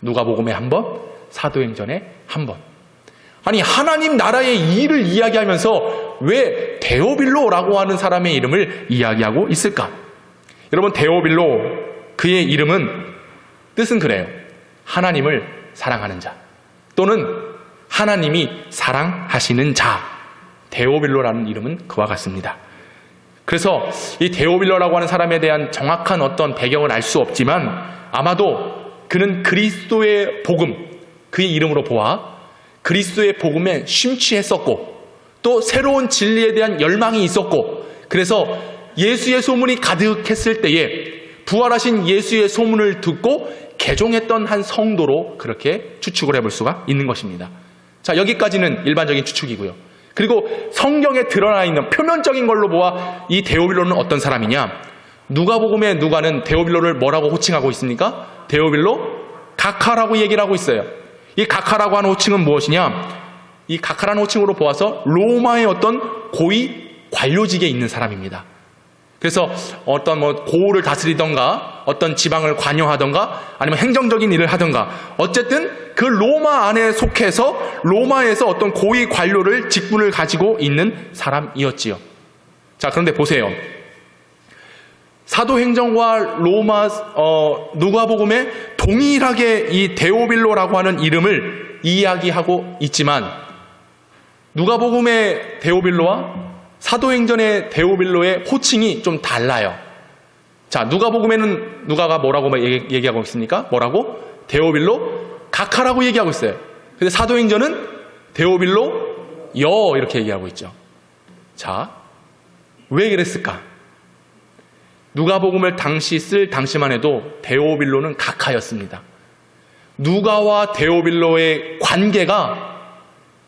Speaker 1: 누가복음에 1번, 사도행전에 1번. 아니, 하나님 나라의 일을 이야기하면서 왜 데오빌로라고 하는 사람의 이름을 이야기하고 있을까? 여러분, 데오빌로, 그의 이름은 뜻은 그래요. 하나님을 사랑하는 자, 또는 하나님이 사랑하시는 자, 데오빌로라는 이름은 그와 같습니다. 그래서 이 데오빌로라고 하는 사람에 대한 정확한 어떤 배경을 알 수 없지만 아마도 그는 그리스도의 복음, 그의 이름으로 보아 그리스도의 복음에 심취했었고 또 새로운 진리에 대한 열망이 있었고, 그래서 예수의 소문이 가득했을 때에 부활하신 예수의 소문을 듣고 개종했던 한 성도로 그렇게 추측을 해볼 수가 있는 것입니다. 자, 여기까지는 일반적인 추측이고요. 그리고 성경에 드러나 있는 표면적인 걸로 보아 이 데오빌로는 어떤 사람이냐? 누가복음의 누가는 데오빌로를 뭐라고 호칭하고 있습니까? 데오빌로 각하라고 얘기를 하고 있어요. 이 각하라고 하는 호칭은 무엇이냐? 이 각하라는 호칭으로 보아서 로마의 어떤 고위 관료직에 있는 사람입니다. 그래서 어떤 고을을 다스리던가 어떤 지방을 관여하던가 아니면 행정적인 일을 하던가 어쨌든 그 로마 안에 속해서 로마에서 어떤 고위 관료를 직분을 가지고 있는 사람이었지요. 자, 그런데 보세요. 사도행전과 로마 누가복음에 동일하게 이 데오빌로라고 하는 이름을 이야기하고 있지만 누가복음의 데오빌로와 사도행전의 데오빌로의 호칭이 좀 달라요. 자, 누가복음에는 누가가 뭐라고 얘기하고 있습니까? 뭐라고? 데오빌로 각하라고 얘기하고 있어요. 근데 사도행전은 데오빌로 여 이렇게 얘기하고 있죠. 자, 왜 그랬을까? 누가복음을 쓸 당시만 해도 데오빌로는 각하였습니다. 누가와 데오빌로의 관계가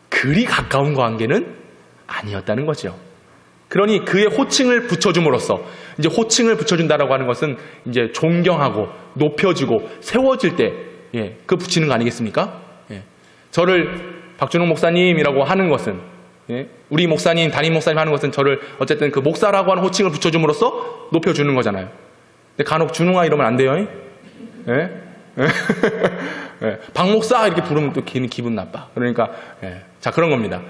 Speaker 1: 그리 가까운 관계는 아니었다는 거죠. 그러니 그의 호칭을 붙여줌으로써, 이제 호칭을 붙여준다라고 하는 것은 이제 존경하고 높여주고 세워질 때, 그 붙이는 거 아니겠습니까? 저를 박준홍 목사님이라고 하는 것은, 우리 목사님, 담임 목사님 하는 것은 저를 어쨌든 그 목사라고 하는 호칭을 붙여줌으로써 높여주는 거잖아요. 근데 간혹 준홍아 이러면 안 돼요. 박 목사 이렇게 부르면 또 기분 나빠. 그러니까 자, 그런 겁니다.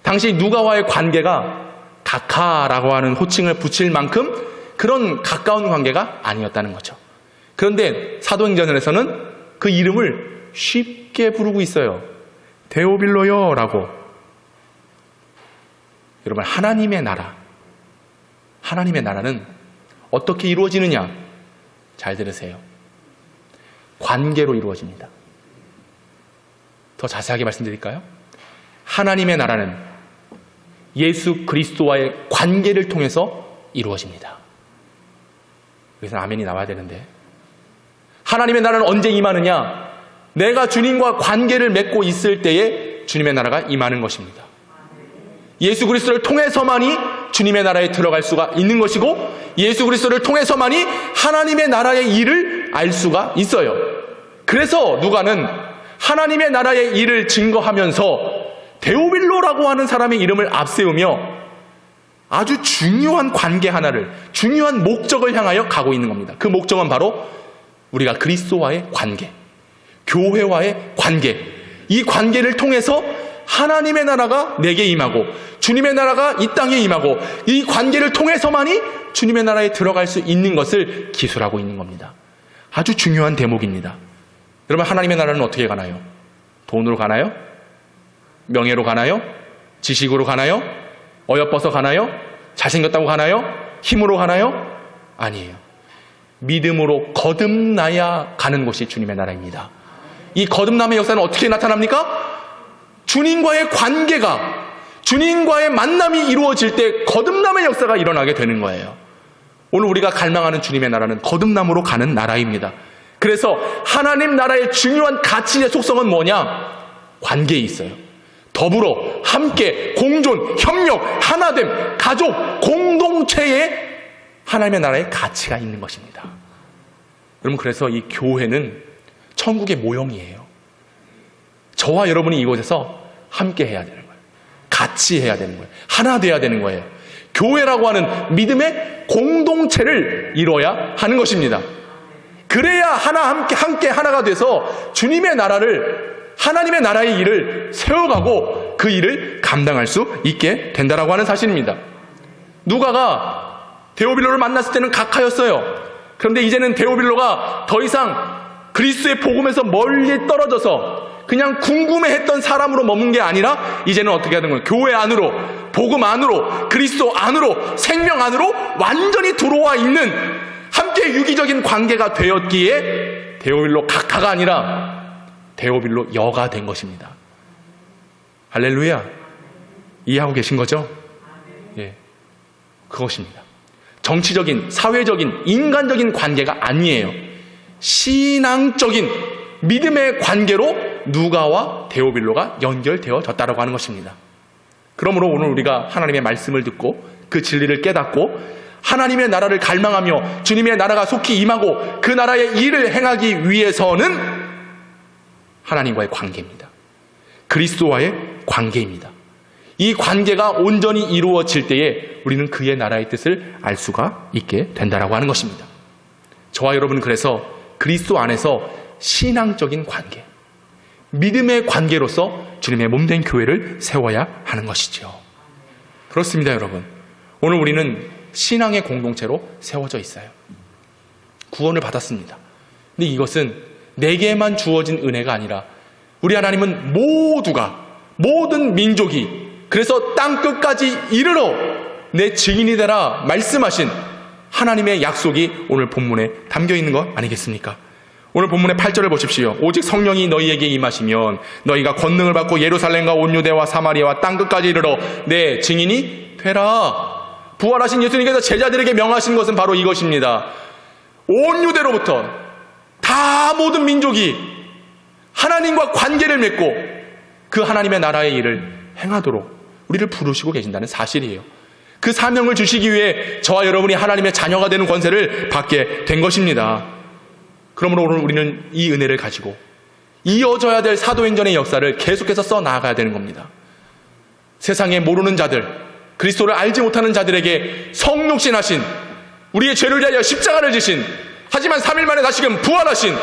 Speaker 1: 당시 누가와의 관계가 각하라고 하는 호칭을 붙일 만큼 그런 가까운 관계가 아니었다는 거죠. 그런데 사도행전에서는 그 이름을 쉽게 부르고 있어요. 데오빌로요라고. 여러분, 하나님의 나라는 어떻게 이루어지느냐? 잘 들으세요. 관계로 이루어집니다. 더 자세하게 말씀드릴까요? 하나님의 나라는 예수 그리스도와의 관계를 통해서 이루어집니다. 여기서 아멘이 나와야 되는데, 하나님의 나라는 언제 임하느냐? 내가 주님과 관계를 맺고 있을 때에 주님의 나라가 임하는 것입니다. 예수 그리스도를 통해서만이 주님의 나라에 들어갈 수가 있는 것이고, 예수 그리스도를 통해서만이 하나님의 나라의 일을 알 수가 있어요. 그래서 누가는 하나님의 나라의 일을 증거하면서 데오빌로라고 하는 사람의 이름을 앞세우며 아주 중요한 관계 하나를, 중요한 목적을 향하여 가고 있는 겁니다. 그 목적은 바로 우리가 그리스도와의 관계, 교회와의 관계, 이 관계를 통해서 하나님의 나라가 내게 임하고 주님의 나라가 이 땅에 임하고 이 관계를 통해서만이 주님의 나라에 들어갈 수 있는 것을 기술하고 있는 겁니다. 아주 중요한 대목입니다. 여러분, 하나님의 나라는 어떻게 가나요? 돈으로 가나요? 명예로 가나요? 지식으로 가나요? 어여뻐서 가나요? 잘생겼다고 가나요? 힘으로 가나요? 아니에요. 믿음으로 거듭나야 가는 곳이 주님의 나라입니다. 이 거듭남의 역사는 어떻게 나타납니까? 주님과의 관계가, 주님과의 만남이 이루어질 때 거듭남의 역사가 일어나게 되는 거예요. 오늘 우리가 갈망하는 주님의 나라는 거듭남으로 가는 나라입니다. 그래서 하나님 나라의 중요한 가치의 속성은 뭐냐? 관계에 있어요. 더불어 함께 공존, 협력, 하나됨, 가족, 공동체에 하나님의 나라의 가치가 있는 것입니다. 여러분, 그래서 이 교회는 천국의 모형이에요. 저와 여러분이 이곳에서 함께 해야 되는 거예요. 같이 해야 되는 거예요. 하나 돼야 되는 거예요. 교회라고 하는 믿음의 공동체를 이뤄야 하는 것입니다. 그래야 함께 하나가 돼서 주님의 나라를, 하나님의 나라의 일을 세워가고 그 일을 감당할 수 있게 된다라고 하는 사실입니다. 누가가 데오빌로를 만났을 때는 각하였어요. 그런데 이제는 데오빌로가 더 이상 그리스도의 복음에서 멀리 떨어져서 그냥 궁금해했던 사람으로 머문 게 아니라 이제는 어떻게 하는 거예요? 교회 안으로, 복음 안으로, 그리스도 안으로, 생명 안으로 완전히 들어와 있는 함께 유기적인 관계가 되었기에 데오빌로 각하가 아니라 데오빌로 여가 된 것입니다. 할렐루야. 이해하고 계신 거죠? 예, 그것입니다. 정치적인, 사회적인, 인간적인 관계가 아니에요. 신앙적인 믿음의 관계로 누가와 데오빌로가 연결되어졌다고 하는 것입니다. 그러므로 오늘 우리가 하나님의 말씀을 듣고 그 진리를 깨닫고 하나님의 나라를 갈망하며 주님의 나라가 속히 임하고 그 나라의 일을 행하기 위해서는 하나님과의 관계입니다. 그리스도와의 관계입니다. 이 관계가 온전히 이루어질 때에 우리는 그의 나라의 뜻을 알 수가 있게 된다라고 하는 것입니다. 저와 여러분은 그래서 그리스도 안에서 신앙적인 관계, 믿음의 관계로서 주님의 몸된 교회를 세워야 하는 것이죠. 그렇습니다, 여러분. 오늘 우리는 신앙의 공동체로 세워져 있어요. 구원을 받았습니다. 근데 이것은 내게만 주어진 은혜가 아니라 우리 하나님은 모두가, 모든 민족이, 그래서 땅 끝까지 이르러 내 증인이 되라 말씀하신 하나님의 약속이 오늘 본문에 담겨 있는 것 아니겠습니까? 오늘 본문의 8절을 보십시오. 오직 성령이 너희에게 임하시면 너희가 권능을 받고 예루살렘과 온 유대와 사마리아와 땅 끝까지 이르러 내 증인이 되라. 부활하신 예수님께서 제자들에게 명하신 것은 바로 이것입니다. 온 유대로부터 다 모든 민족이 하나님과 관계를 맺고 그 하나님의 나라의 일을 행하도록 우리를 부르시고 계신다는 사실이에요. 그 사명을 주시기 위해 저와 여러분이 하나님의 자녀가 되는 권세를 받게 된 것입니다. 그러므로 오늘 우리는 이 은혜를 가지고 이어져야 될 사도행전의 역사를 계속해서 써나가야 되는 겁니다. 세상에 모르는 자들, 그리스도를 알지 못하는 자들에게 성육신하신, 우리의 죄를 위하여 십자가를 지신, 하지만 3일 만에 다시금 부활하신,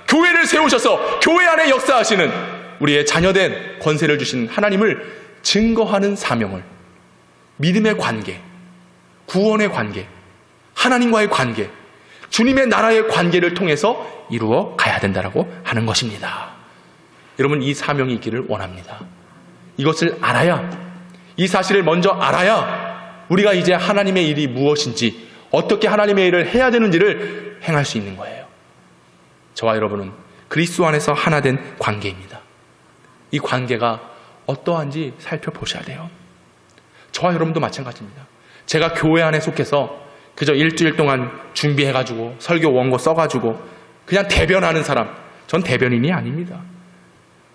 Speaker 1: 교회를 세우셔서 교회 안에 역사하시는 우리의 자녀된 권세를 주신 하나님을 증거하는 사명을, 믿음의 관계, 구원의 관계, 하나님과의 관계, 주님의 나라의 관계를 통해서 이루어 가야 된다고 하는 것입니다. 여러분, 이 사명이 있기를 원합니다. 이것을 알아야, 이 사실을 먼저 알아야 우리가 이제 하나님의 일이 무엇인지, 어떻게 하나님의 일을 해야 되는지를 행할 수 있는 거예요. 저와 여러분은 그리스도 안에서 하나 된 관계입니다. 이 관계가 어떠한지 살펴보셔야 돼요. 저와 여러분도 마찬가지입니다. 제가 교회 안에 속해서 그저 일주일 동안 준비해가지고 설교 원고 써가지고 그냥 대변하는 사람, 전 대변인이 아닙니다.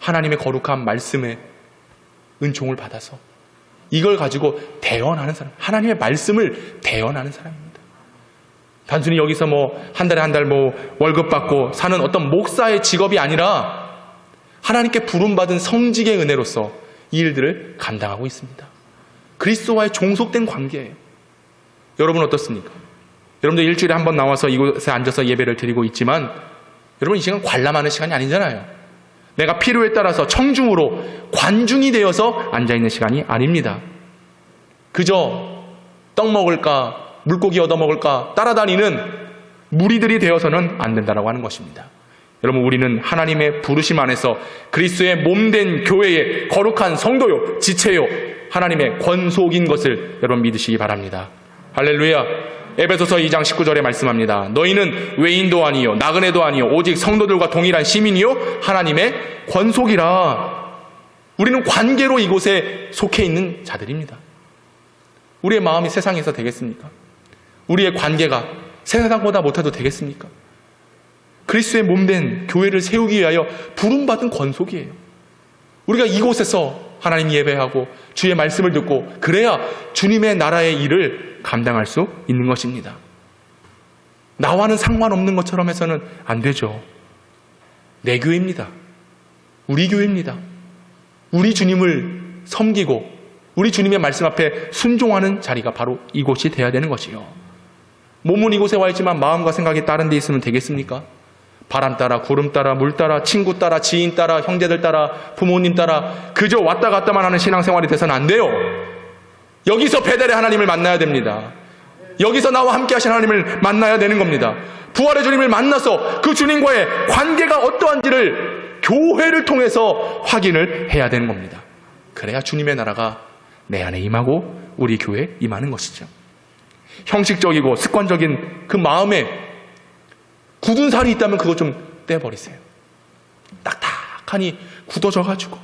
Speaker 1: 하나님의 거룩한 말씀에 은총을 받아서 이걸 가지고 대언하는 사람, 하나님의 말씀을 대언하는 사람입니다. 단순히 여기서 한 달에 한 달 월급 받고 사는 어떤 목사의 직업이 아니라 하나님께 부름받은 성직의 은혜로서 이 일들을 감당하고 있습니다. 그리스도와의 종속된 관계예요. 여러분 어떻습니까? 여러분도 일주일에 한 번 나와서 이곳에 앉아서 예배를 드리고 있지만 여러분 이 시간 관람하는 시간이 아니잖아요. 내가 필요에 따라서 청중으로 관중이 되어서 앉아있는 시간이 아닙니다. 그저 떡 먹을까 물고기 얻어먹을까 따라다니는 무리들이 되어서는 안 된다고 하는 것입니다. 여러분, 우리는 하나님의 부르심 안에서 그리스도의 몸된 교회의 거룩한 성도요, 지체요, 하나님의 권속인 것을 여러분 믿으시기 바랍니다. 할렐루야. 에베소서 2장 19절에 말씀합니다. 너희는 외인도 아니요 나그네도 아니요 오직 성도들과 동일한 시민이요 하나님의 권속이라. 우리는 관계로 이곳에 속해 있는 자들입니다. 우리의 마음이 세상에서 되겠습니까? 우리의 관계가 세상보다 못해도 되겠습니까? 그리스도의 몸된 교회를 세우기 위하여 부름받은 권속이에요. 우리가 이곳에서 하나님 예배하고 주의 말씀을 듣고 그래야 주님의 나라의 일을 감당할 수 있는 것입니다. 나와는 상관없는 것처럼 해서는 안 되죠. 내 교회입니다. 우리 교회입니다. 우리 주님을 섬기고 우리 주님의 말씀 앞에 순종하는 자리가 바로 이곳이 돼야 되는 것이요. 몸은 이곳에 와 있지만 마음과 생각이 다른 데 있으면 되겠습니까? 바람 따라 구름 따라 물 따라 친구 따라 지인 따라 형제들 따라 부모님 따라 그저 왔다 갔다만 하는 신앙생활이 돼서는 안 돼요. 여기서 베델의 하나님을 만나야 됩니다. 여기서 나와 함께 하신 하나님을 만나야 되는 겁니다. 부활의 주님을 만나서 그 주님과의 관계가 어떠한지를 교회를 통해서 확인을 해야 되는 겁니다. 그래야 주님의 나라가 내 안에 임하고 우리 교회에 임하는 것이죠. 형식적이고 습관적인 그 마음에 굳은 살이 있다면 그거 좀 떼버리세요. 딱딱하니 굳어져가지고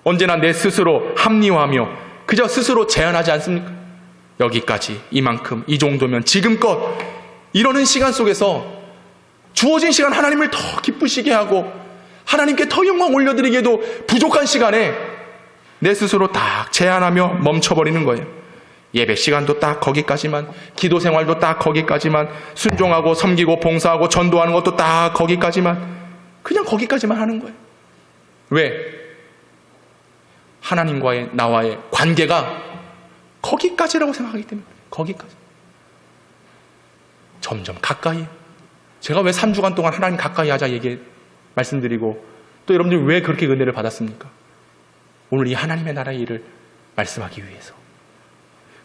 Speaker 1: 언제나 내 스스로 합리화하며 그저 스스로 제한하지 않습니까? 여기까지, 이만큼, 이 정도면, 지금껏 이러는 시간 속에서 주어진 시간 하나님을 더 기쁘시게 하고 하나님께 더 영광 올려드리기에도 부족한 시간에 내 스스로 딱 제한하며 멈춰버리는 거예요. 예배 시간도 딱 거기까지만, 기도 생활도 딱 거기까지만, 순종하고 섬기고 봉사하고 전도하는 것도 딱 거기까지만, 그냥 거기까지만 하는 거예요. 왜? 하나님과의 나와의 관계가 거기까지라고 생각하기 때문에. 거기까지. 점점 가까이. 제가 왜 3주간 동안 하나님 가까이 하자 말씀드리고 또 여러분들이 왜 그렇게 은혜를 받았습니까? 오늘 이 하나님의 나라의 일을 말씀하기 위해서.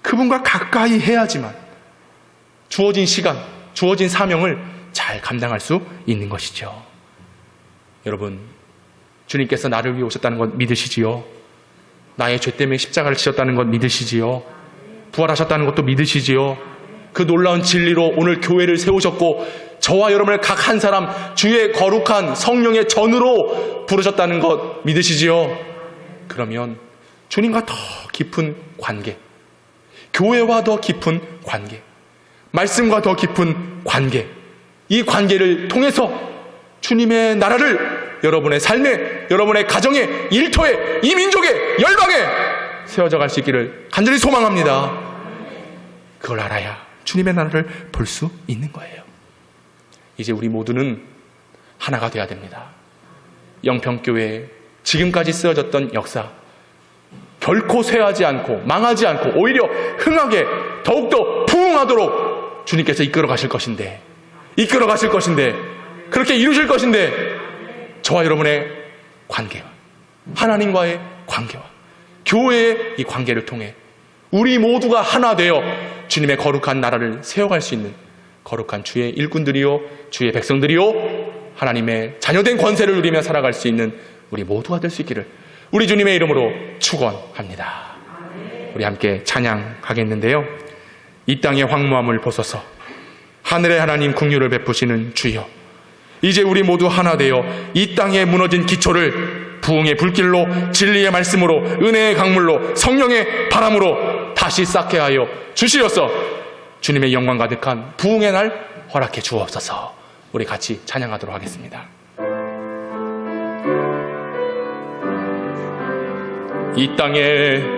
Speaker 1: 그분과 가까이 해야지만 주어진 시간, 주어진 사명을 잘 감당할 수 있는 것이죠. 여러분, 주님께서 나를 위해 오셨다는 것 믿으시지요? 나의 죄 때문에 십자가를 지셨다는 것 믿으시지요? 부활하셨다는 것도 믿으시지요? 그 놀라운 진리로 오늘 교회를 세우셨고 저와 여러분을 각 한 사람 주의 거룩한 성령의 전으로 부르셨다는 것 믿으시지요? 그러면 주님과 더 깊은 관계, 교회와 더 깊은 관계, 말씀과 더 깊은 관계, 이 관계를 통해서 주님의 나라를 여러분의 삶에, 여러분의 가정에, 일터에, 이 민족에, 열방에 세워져 갈 수 있기를 간절히 소망합니다. 그걸 알아야 주님의 나라를 볼 수 있는 거예요. 이제 우리 모두는 하나가 되어야 됩니다. 영평교회 지금까지 쓰여졌던 역사 결코 쇠하지 않고 망하지 않고 오히려 흥하게 더욱더 부흥하도록 주님께서 이끌어 가실 것인데 그렇게 이루실 것인데 저와 여러분의 관계와 하나님과의 관계와 교회의 이 관계를 통해 우리 모두가 하나 되어 주님의 거룩한 나라를 세워갈 수 있는 거룩한 주의 일꾼들이요 주의 백성들이요 하나님의 자녀된 권세를 누리며 살아갈 수 있는 우리 모두가 될 수 있기를 우리 주님의 이름으로 축원합니다. 우리 함께 찬양하겠는데요. 이 땅의 황무함을 보소서. 하늘의 하나님 긍휼을 베푸시는 주여, 이제 우리 모두 하나 되어 이 땅에 무너진 기초를 부흥의 불길로, 진리의 말씀으로, 은혜의 강물로, 성령의 바람으로 다시 쌓게 하여 주시어서 주님의 영광 가득한 부흥의 날 허락해 주옵소서. 우리 같이 찬양하도록 하겠습니다. 이 땅에